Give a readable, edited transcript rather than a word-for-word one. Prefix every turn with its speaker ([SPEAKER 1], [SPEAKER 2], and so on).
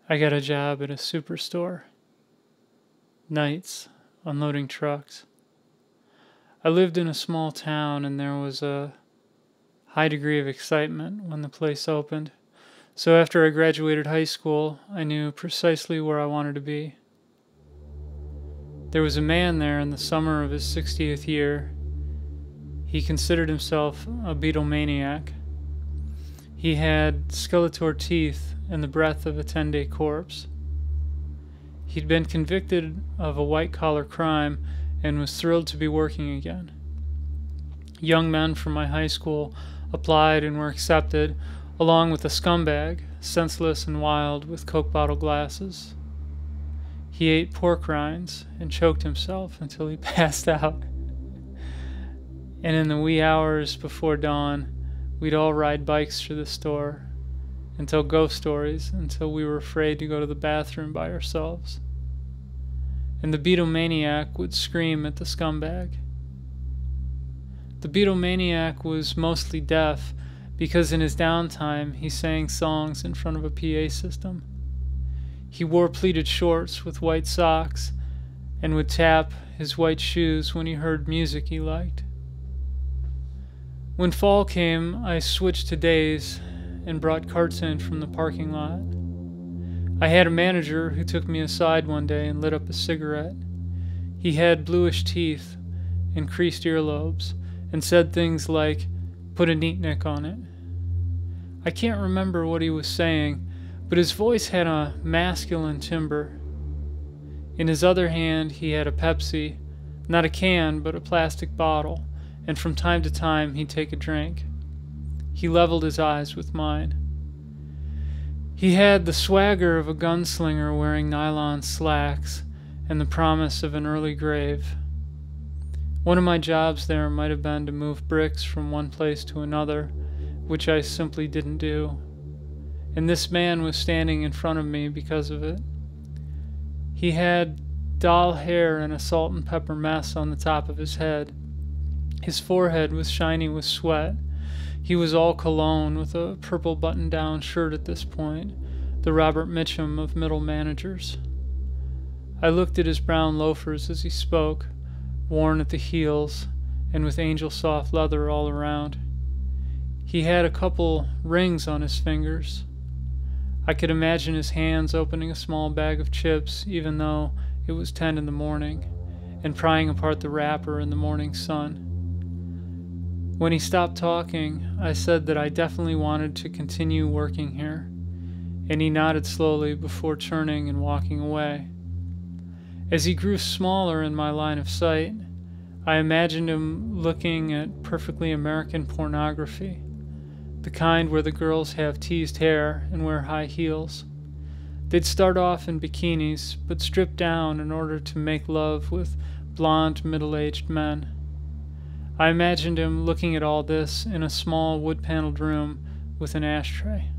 [SPEAKER 1] I got a job at a superstore. Nights, unloading trucks. I lived in a small town and there was a high degree of excitement when the place opened. So after I graduated high school, I knew precisely where I wanted to be. There was a man there in the summer of his 60th year. He considered himself a Beatlemaniac. He had Skeletor teeth and the breath of a 10-day corpse. He'd been convicted of a white-collar crime and was thrilled to be working again. Young men from my high school applied and were accepted, along with a scumbag, senseless and wild, with Coke bottle glasses. He ate pork rinds and choked himself until he passed out. And in the wee hours before dawn, we'd all ride bikes through the store and tell ghost stories until we were afraid to go to the bathroom by ourselves. And the Beatlemaniac would scream at the scumbag. The Beatlemaniac was mostly deaf because in his downtime he sang songs in front of a PA system. He wore pleated shorts with white socks and would tap his white shoes when he heard music he liked. When fall came, I switched to days and brought carts in from the parking lot. I had a manager who took me aside one day and lit up a cigarette. He had bluish teeth and creased earlobes and said things like, "Put a neat nick on it." I can't remember what he was saying, but his voice had a masculine timbre. In his other hand he had a Pepsi, not a can but a plastic bottle, and from time to time he'd take a drink. He leveled his eyes with mine. He had the swagger of a gunslinger wearing nylon slacks and the promise of an early grave. One of my jobs there might have been to move bricks from one place to another, which I simply didn't do. And this man was standing in front of me because of it. He had doll hair and a salt and pepper mess on the top of his head. His forehead was shiny with sweat. He was all cologne with a purple button-down shirt at this point, the Robert Mitchum of middle managers. I looked at his brown loafers as he spoke, worn at the heels and with angel soft leather all around. He had a couple rings on his fingers. I could imagine his hands opening a small bag of chips even though it was 10 in the morning, and prying apart the wrapper in the morning sun. When he stopped talking, I said that I definitely wanted to continue working here, and he nodded slowly before turning and walking away. As he grew smaller in my line of sight, I imagined him looking at perfectly American pornography, the kind where the girls have teased hair and wear high heels. They'd start off in bikinis, but strip down in order to make love with blonde, middle-aged men. I imagined him looking at all this in a small wood-paneled room with an ashtray.